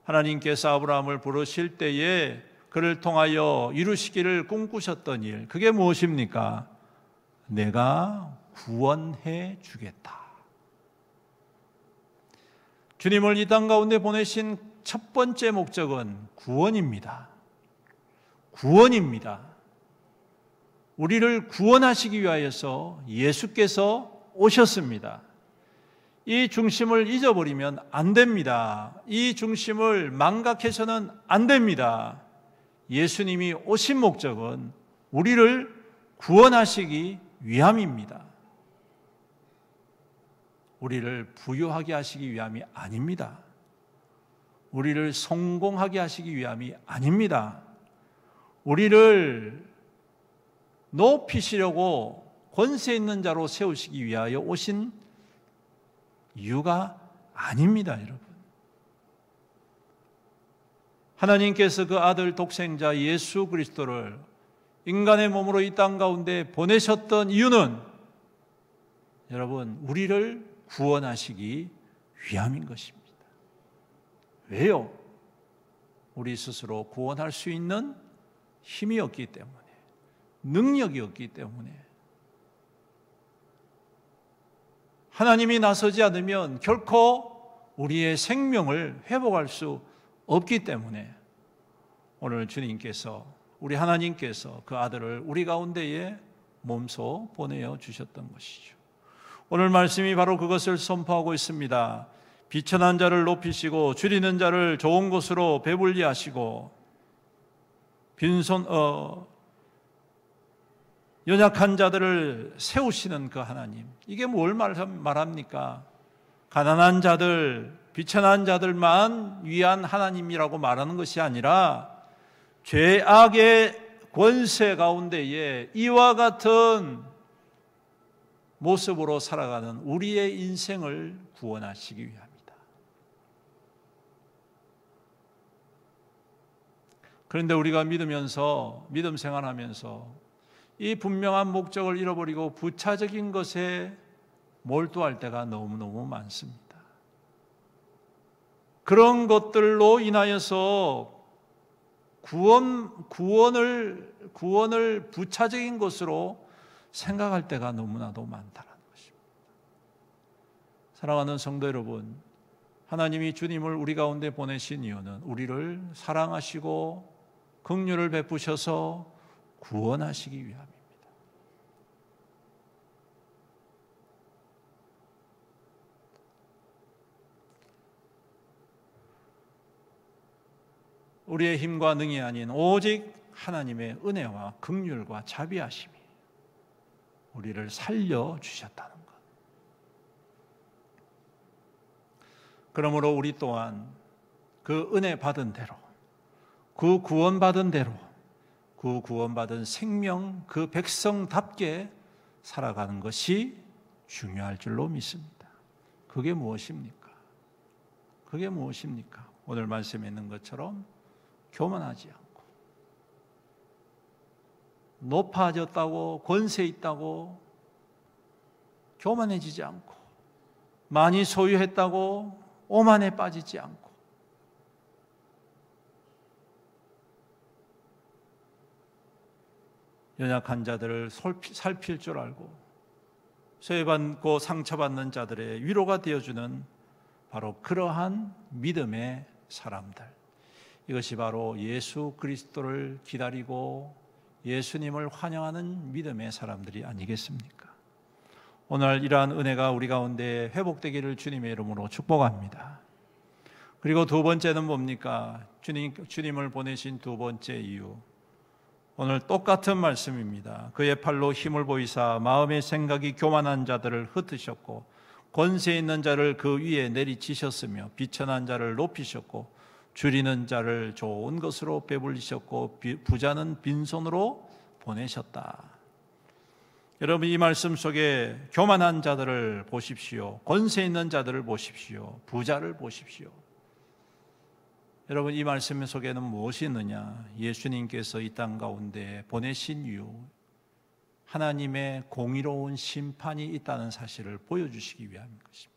하나님께서 아브라함을 부르실 때에 그를 통하여 이루시기를 꿈꾸셨던 일, 그게 무엇입니까? 내가 구원해 주겠다. 주님을 이 땅 가운데 보내신 첫 번째 목적은 구원입니다. 구원입니다. 우리를 구원하시기 위하여서 예수께서 오셨습니다. 이 중심을 잊어버리면 안 됩니다. 이 중심을 망각해서는 안 됩니다. 예수님이 오신 목적은 우리를 구원하시기 위함입니다. 우리를 부유하게 하시기 위함이 아닙니다. 우리를 성공하게 하시기 위함이 아닙니다. 우리를 높이시려고 권세 있는 자로 세우시기 위하여 오신 이유가 아닙니다, 여러분. 하나님께서 그 아들 독생자 예수 그리스도를 인간의 몸으로 이 땅 가운데 보내셨던 이유는 여러분, 우리를 구원하시기 위함인 것입니다. 왜요? 우리 스스로 구원할 수 있는 힘이 없기 때문에, 능력이 없기 때문에, 하나님이 나서지 않으면 결코 우리의 생명을 회복할 수 없기 때문에 오늘 주님께서, 우리 하나님께서 그 아들을 우리 가운데에 몸소 보내어 주셨던 것이죠. 오늘 말씀이 바로 그것을 선포하고 있습니다. 비천한 자를 높이시고 줄이는 자를 좋은 곳으로 배불리 하시고 연약한 자들을 세우시는 그 하나님, 이게 뭘 말합니까? 가난한 자들, 비천한 자들만 위한 하나님이라고 말하는 것이 아니라 죄악의 권세 가운데에 이와 같은 모습으로 살아가는 우리의 인생을 구원하시기 위함이다. 그런데 우리가 믿음 생활하면서 이 분명한 목적을 잃어버리고 부차적인 것에 몰두할 때가 너무너무 많습니다. 그런 것들로 인하여서 구원을 부차적인 것으로 생각할 때가 너무나도 많다는 것입니다. 사랑하는 성도 여러분, 하나님이 주님을 우리 가운데 보내신 이유는 우리를 사랑하시고 긍휼을 베푸셔서 구원하시기 위함입니다. 우리의 힘과 능이 아닌 오직 하나님의 은혜와 긍휼과 자비하심이 우리를 살려주셨다는 것. 그러므로 우리 또한 그 은혜 받은 대로, 그 구원받은 대로, 그 구원받은 생명, 그 백성답게 살아가는 것이 중요할 줄로 믿습니다. 그게 무엇입니까? 그게 무엇입니까? 오늘 말씀에 있는 것처럼 교만하지 않고, 높아졌다고, 권세 있다고 교만해지지 않고, 많이 소유했다고 오만에 빠지지 않고, 연약한 자들을 살필 줄 알고 소외받고 상처받는 자들의 위로가 되어주는 바로 그러한 믿음의 사람들, 이것이 바로 예수 그리스도를 기다리고 예수님을 환영하는 믿음의 사람들이 아니겠습니까? 오늘 이러한 은혜가 우리 가운데 회복되기를 주님의 이름으로 축복합니다. 그리고 두 번째는 뭡니까? 주님을 보내신 두 번째 이유, 오늘 똑같은 말씀입니다. 그의 팔로 힘을 보이사 마음의 생각이 교만한 자들을 흩으셨고 권세 있는 자를 그 위에 내리치셨으며 비천한 자를 높이셨고 줄이는 자를 좋은 것으로 배불리셨고 부자는 빈손으로 보내셨다. 여러분, 이 말씀 속에 교만한 자들을 보십시오. 권세 있는 자들을 보십시오. 부자를 보십시오. 여러분, 이 말씀 속에는 무엇이 있느냐? 예수님께서 이 땅 가운데 보내신 이유, 하나님의 공의로운 심판이 있다는 사실을 보여주시기 위함인 것입니다.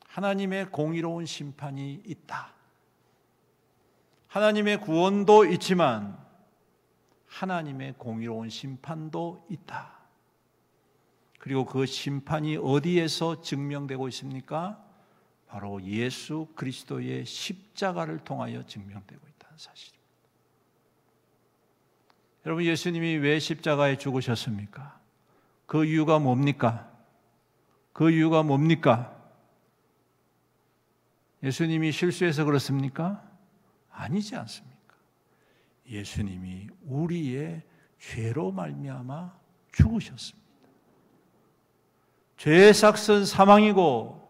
하나님의 공의로운 심판이 있다. 하나님의 구원도 있지만 하나님의 공의로운 심판도 있다. 그리고 그 심판이 어디에서 증명되고 있습니까? 바로 예수 그리스도의 십자가를 통하여 증명되고 있다는 사실입니다. 여러분, 예수님이 왜 십자가에 죽으셨습니까? 그 이유가 뭡니까? 그 이유가 뭡니까? 예수님이 실수해서 그렇습니까? 아니지 않습니까? 예수님이 우리의 죄로 말미암아 죽으셨습니다. 죄의 삭은 사망이고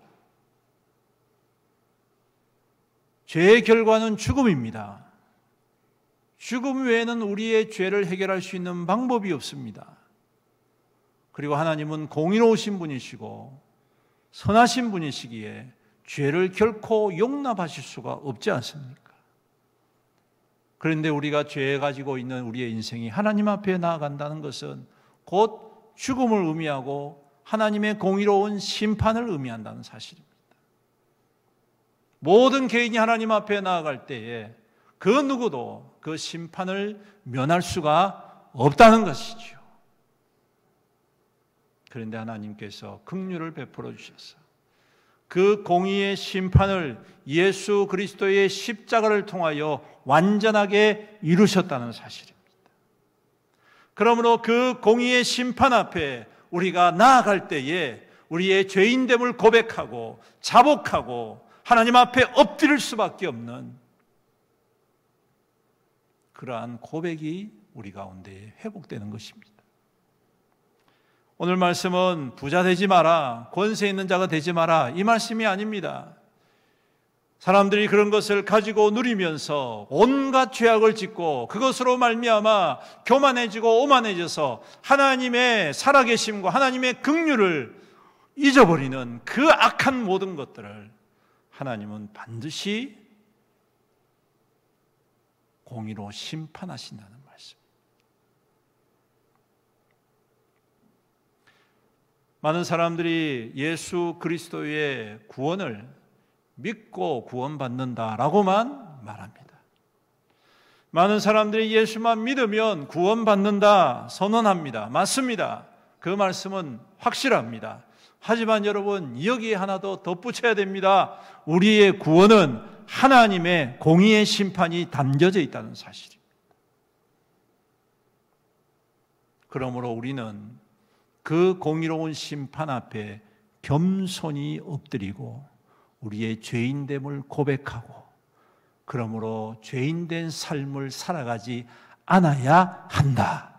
죄의 결과는 죽음입니다. 죽음 외에는 우리의 죄를 해결할 수 있는 방법이 없습니다. 그리고 하나님은 공의로우신 분이시고 선하신 분이시기에 죄를 결코 용납하실 수가 없지 않습니까? 그런데 우리가 죄 가지고 있는 우리의 인생이 하나님 앞에 나아간다는 것은 곧 죽음을 의미하고 하나님의 공의로운 심판을 의미한다는 사실입니다. 모든 개인이 하나님 앞에 나아갈 때에 그 누구도 그 심판을 면할 수가 없다는 것이죠. 그런데 하나님께서 긍휼을 베풀어 주셔서 그 공의의 심판을 예수 그리스도의 십자가를 통하여 완전하게 이루셨다는 사실입니다. 그러므로 그 공의의 심판 앞에 우리가 나아갈 때에 우리의 죄인됨을 고백하고 자복하고 하나님 앞에 엎드릴 수밖에 없는 그러한 고백이 우리 가운데 회복되는 것입니다. 오늘 말씀은 부자 되지 마라, 권세 있는 자가 되지 마라, 이 말씀이 아닙니다. 사람들이 그런 것을 가지고 누리면서 온갖 죄악을 짓고 그것으로 말미암아 교만해지고 오만해져서 하나님의 살아계심과 하나님의 긍휼을 잊어버리는 그 악한 모든 것들을 하나님은 반드시 공의로 심판하신다는 말씀. 많은 사람들이 예수 그리스도의 구원을 믿고 구원받는다라고만 말합니다. 많은 사람들이 예수만 믿으면 구원받는다 선언합니다. 맞습니다. 그 말씀은 확실합니다. 하지만 여러분, 여기에 하나 더 덧붙여야 됩니다. 우리의 구원은 하나님의 공의의 심판이 담겨져 있다는 사실입니다. 그러므로 우리는 그 공의로운 심판 앞에 겸손히 엎드리고 우리의 죄인됨을 고백하고 그러므로 죄인된 삶을 살아가지 않아야 한다.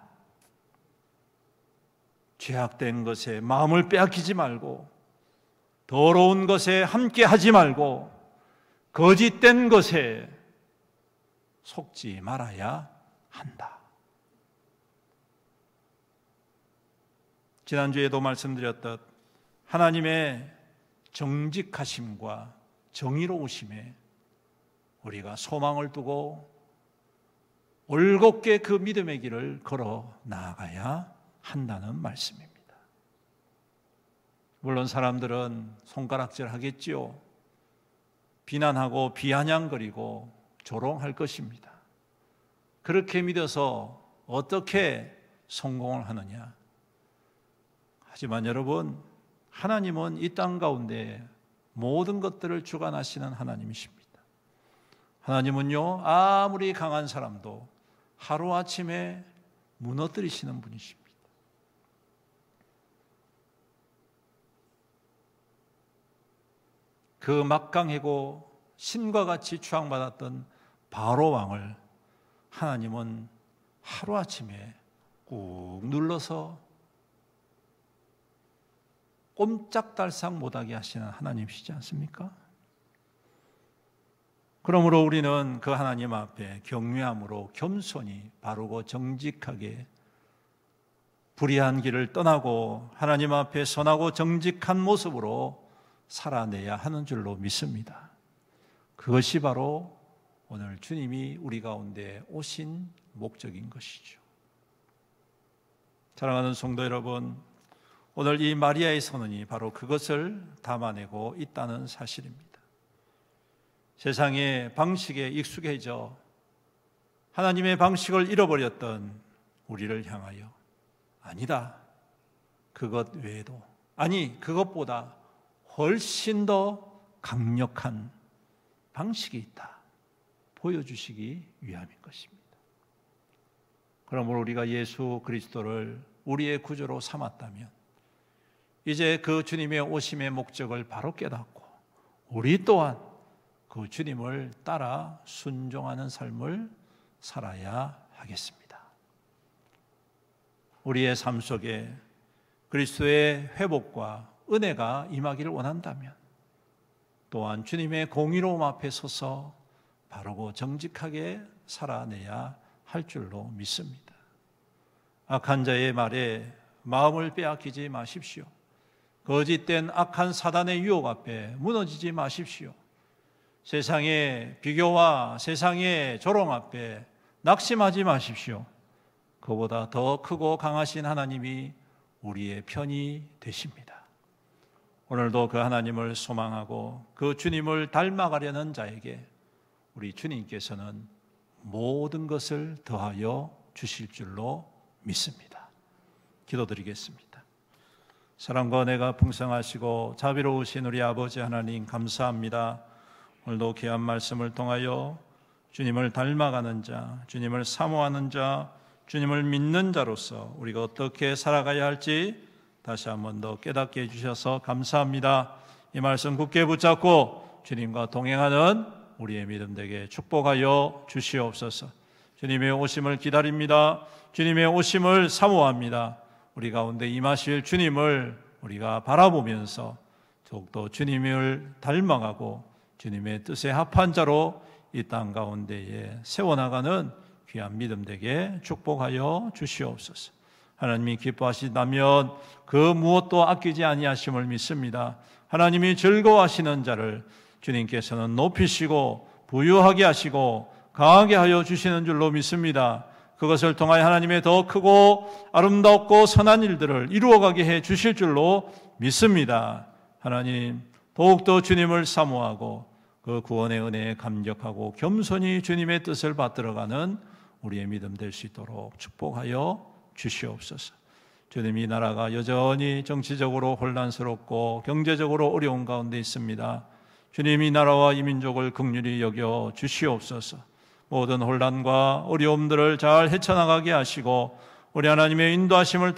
죄악된 것에 마음을 빼앗기지 말고 더러운 것에 함께 하지 말고 거짓된 것에 속지 말아야 한다. 지난주에도 말씀드렸듯 하나님의 정직하심과 정의로우심에 우리가 소망을 두고 올곧게 그 믿음의 길을 걸어 나아가야 한다는 말씀입니다. 물론 사람들은 손가락질 하겠지요. 비난하고 비아냥거리고 조롱할 것입니다. 그렇게 믿어서 어떻게 성공을 하느냐? 하지만 여러분, 하나님은 이 땅 가운데 모든 것들을 주관하시는 하나님이십니다. 하나님은요, 아무리 강한 사람도 하루아침에 무너뜨리시는 분이십니다. 그 막강하고 신과 같이 추앙받았던 바로 왕을 하나님은 하루아침에 꾹 눌러서 꼼짝달싹 못하게 하시는 하나님이시지 않습니까? 그러므로 우리는 그 하나님 앞에 경외함으로 겸손히 바르고 정직하게 불의한 길을 떠나고 하나님 앞에 선하고 정직한 모습으로 살아내야 하는 줄로 믿습니다. 그것이 바로 오늘 주님이 우리 가운데 오신 목적인 것이죠. 사랑하는 성도 여러분, 오늘 이 마리아의 선언이 바로 그것을 담아내고 있다는 사실입니다. 세상의 방식에 익숙해져 하나님의 방식을 잃어버렸던 우리를 향하여 아니다, 그것 외에도, 아니 그것보다 훨씬 더 강력한 방식이 있다 보여주시기 위함인 것입니다. 그러므로 우리가 예수 그리스도를 우리의 구주로 삼았다면 이제 그 주님의 오심의 목적을 바로 깨닫고 우리 또한 그 주님을 따라 순종하는 삶을 살아야 하겠습니다. 우리의 삶 속에 그리스도의 회복과 은혜가 임하기를 원한다면 또한 주님의 공의로움 앞에 서서 바르고 정직하게 살아내야 할 줄로 믿습니다. 악한 자의 말에 마음을 빼앗기지 마십시오. 거짓된 악한 사단의 유혹 앞에 무너지지 마십시오. 세상의 비교와 세상의 조롱 앞에 낙심하지 마십시오. 그보다 더 크고 강하신 하나님이 우리의 편이 되십니다. 오늘도 그 하나님을 소망하고 그 주님을 닮아가려는 자에게 우리 주님께서는 모든 것을 더하여 주실 줄로 믿습니다. 기도드리겠습니다. 사랑과 은혜가 풍성하시고 자비로우신 우리 아버지 하나님 감사합니다. 오늘도 귀한 말씀을 통하여 주님을 닮아가는 자, 주님을 사모하는 자, 주님을 믿는 자로서 우리가 어떻게 살아가야 할지 다시 한 번 더 깨닫게 해주셔서 감사합니다. 이 말씀 굳게 붙잡고 주님과 동행하는 우리의 믿음 되게 축복하여 주시옵소서. 주님의 오심을 기다립니다. 주님의 오심을 사모합니다. 우리 가운데 임하실 주님을 우리가 바라보면서 더욱더 주님을 닮아가고 주님의 뜻에 합한 자로 이 땅 가운데에 세워나가는 귀한 믿음 되게 축복하여 주시옵소서. 하나님이 기뻐하시다면 그 무엇도 아끼지 아니하심을 믿습니다. 하나님이 즐거워하시는 자를 주님께서는 높이시고 부유하게 하시고 강하게 하여 주시는 줄로 믿습니다. 그것을 통하여 하나님의 더 크고 아름답고 선한 일들을 이루어가게 해 주실 줄로 믿습니다. 하나님, 더욱더 주님을 사모하고 그 구원의 은혜에 감격하고 겸손히 주님의 뜻을 받들어가는 우리의 믿음 될 수 있도록 축복하여 주시옵소서. 주님, 이 나라가 여전히 정치적으로 혼란스럽고 경제적으로 어려운 가운데 있습니다. 주님, 이 나라와 이 민족을 긍휼히 여겨 주시옵소서. 모든 혼란과 어려움들을 잘 헤쳐나가게 하시고 우리 하나님의 인도하심을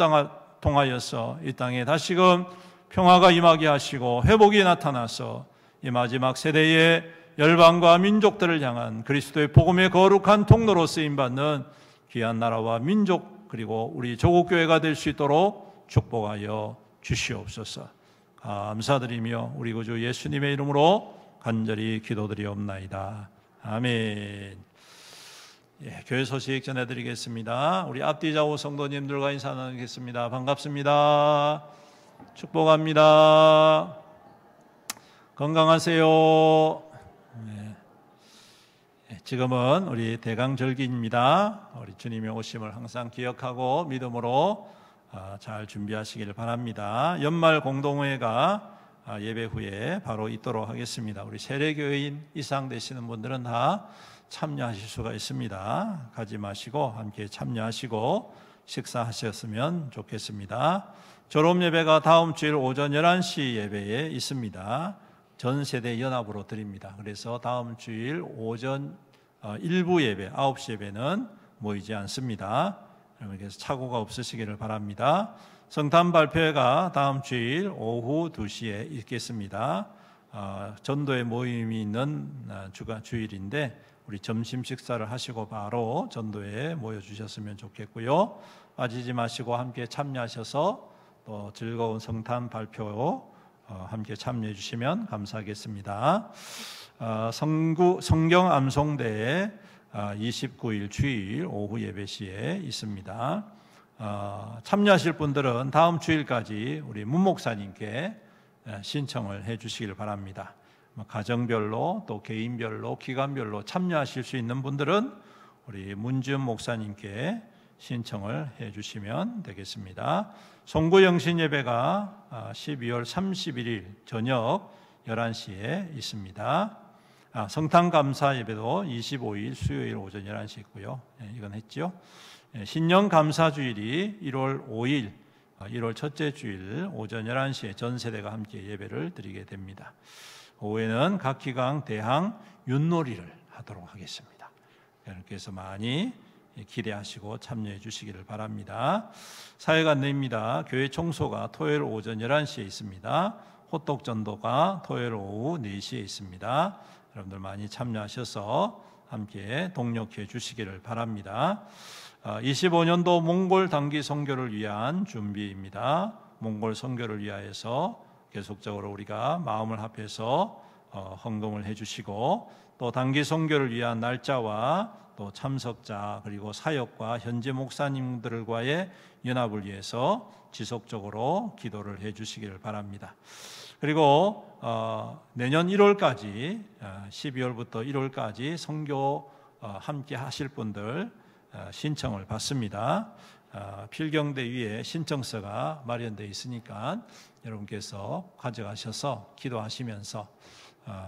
통하여서 이 땅에 다시금 평화가 임하게 하시고 회복이 나타나서 이 마지막 세대의 열방과 민족들을 향한 그리스도의 복음의 거룩한 통로로 쓰임받는 귀한 나라와 민족 그리고 우리 조국교회가 될 수 있도록 축복하여 주시옵소서. 감사드리며 우리 구주 예수님의 이름으로 간절히 기도드리옵나이다. 아멘. 교회 소식 전해드리겠습니다. 우리 앞뒤 좌우 성도님들과 인사 나누겠습니다. 반갑습니다. 축복합니다. 건강하세요. 지금은 우리 대강절기입니다. 우리 주님의 오심을 항상 기억하고 믿음으로 잘 준비하시길 바랍니다. 연말 공동회가 예배 후에 바로 있도록 하겠습니다. 우리 세례교인 이상 되시는 분들은 다 참여하실 수가 있습니다. 가지 마시고 함께 참여하시고 식사하셨으면 좋겠습니다. 졸업 예배가 다음 주일 오전 11시 예배에 있습니다. 전 세대 연합으로 드립니다. 그래서 다음 주일 오전 일부 예배, 9시 예배는 모이지 않습니다. 그래서 착오가 없으시기를 바랍니다. 성탄 발표회가 다음 주일 오후 2시에 있겠습니다. 전도회 모임이 있는 주일인데 우리 점심 식사를 하시고 바로 전도회에 모여주셨으면 좋겠고요. 빠지지 마시고 함께 참여하셔서 또 즐거운 성탄 발표 함께 참여해 주시면 감사하겠습니다. 성경 암송대회 29일 주일 오후 예배 시에 있습니다. 참여하실 분들은 다음 주일까지 우리 문 목사님께 신청을 해 주시길 바랍니다. 가정별로 또 개인별로 기관별로 참여하실 수 있는 분들은 우리 문지은 목사님께 신청을 해 주시면 되겠습니다. 송구영신 예배가 12월 31일 저녁 11시에 있습니다. 성탄감사 예배도 25일 수요일 오전 11시 있고요. 이건 했죠. 신년감사주일이 1월 5일 1월 첫째 주일 오전 11시에 전 세대가 함께 예배를 드리게 됩니다. 오후에는 각 기강 대항 윷놀이를 하도록 하겠습니다. 여러분께서 많이 기대하시고 참여해 주시기를 바랍니다. 사역 안내입니다. 교회 청소가 토요일 오전 11시에 있습니다. 호떡 전도가 토요일 오후 4시에 있습니다. 여러분들 많이 참여하셔서 함께 동력해 주시기를 바랍니다. 25년도 몽골 단기 선교를 위한 준비입니다. 몽골 선교를 위하여서 계속적으로 우리가 마음을 합해서 헌금을 해주시고, 또 단기 선교를 위한 날짜와 또 참석자 그리고 사역과 현지 목사님들과의 연합을 위해서 지속적으로 기도를 해주시기를 바랍니다. 그리고 내년 1월까지 12월부터 1월까지 선교 함께 하실 분들 신청을 받습니다. 필경대 위에 신청서가 마련되어 있으니까 여러분께서 가져가셔서 기도하시면서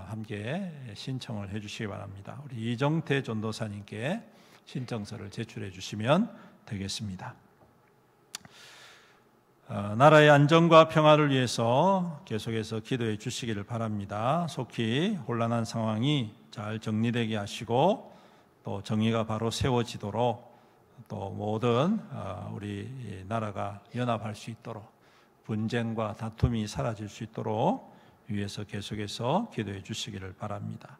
함께 신청을 해 주시기 바랍니다. 우리 이정태 전도사님께 신청서를 제출해 주시면 되겠습니다. 나라의 안정과 평화를 위해서 계속해서 기도해 주시기를 바랍니다. 속히 혼란한 상황이 잘 정리되게 하시고, 또 정의가 바로 세워지도록, 또 모든 우리 나라가 연합할 수 있도록, 분쟁과 다툼이 사라질 수 있도록 위해서 계속해서 기도해 주시기를 바랍니다.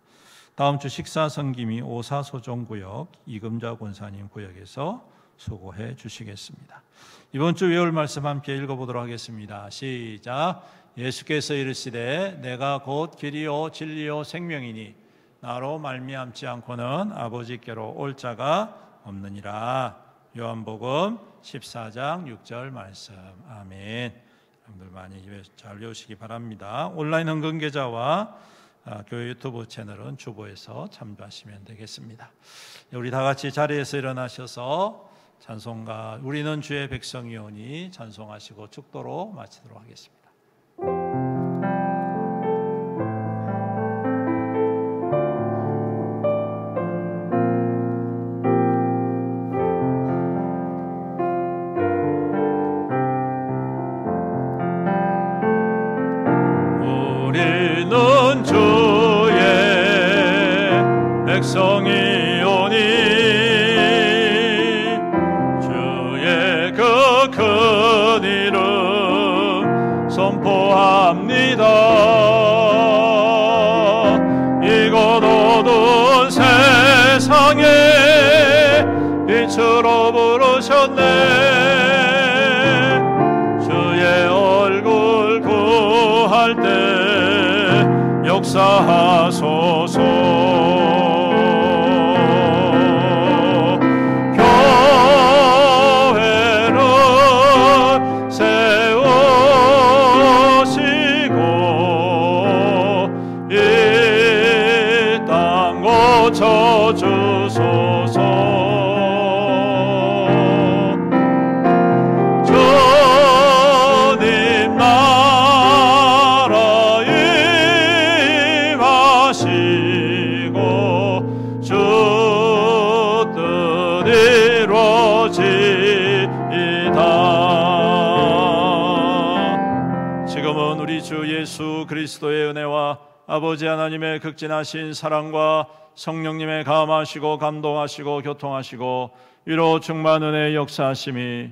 다음 주 식사 섬김이 오사소정구역 이금자 권사님 구역에서 수고해 주시겠습니다. 이번 주 외울 말씀 함께 읽어보도록 하겠습니다. 시작. 예수께서 이르시되 내가 곧 길이요 진리요 생명이니 나로 말미암지 않고는 아버지께로 올 자가 없느니라. 요한복음 14장 6절 말씀. 아멘. 여러분들 많이 잘 외우시기 바랍니다. 온라인 헌금 계좌와 교회 유튜브 채널은 주보에서 참조하시면 되겠습니다. 우리 다 같이 자리에서 일어나셔서 찬송가 우리는 주의 백성이오니 찬송하시고 축도로 마치도록 하겠습니다. 우리는 주의 백성이오니 큰 이름 선포합니다. 이곳 어두운 세상에 빛으로 부르셨네. 주의 얼굴 구할 때 역사하소서. 주소서. 주님 나라 임하시고 주 뜻 이루어지이다. 지금은 우리 주 예수 그리스도의 은혜와 아버지 하나님의 극진하신 사랑과 성령님의 감하시고 감동하시고 교통하시고 위로 충만 은혜의 역사하심이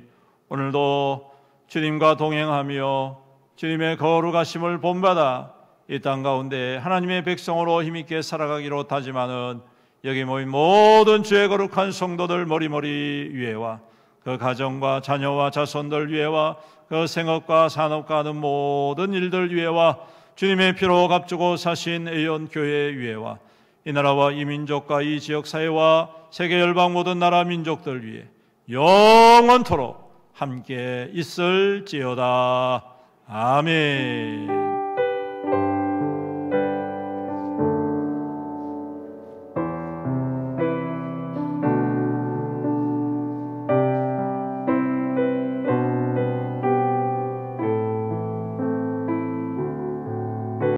오늘도 주님과 동행하며 주님의 거룩하심을 본받아 이 땅 가운데 하나님의 백성으로 힘있게 살아가기로 다짐하는 여기 모인 모든 주의 거룩한 성도들 머리머리 위에와 그 가정과 자녀와 자손들 위에와 그 생업과 산업과 하는 모든 일들 위에와 주님의 피로 값주고 사신 애연교회 위에와 이 나라와 이 민족과 이 지역사회와 세계 열방 모든 나라 민족들 위해 영원토록 함께 있을지어다. 아멘.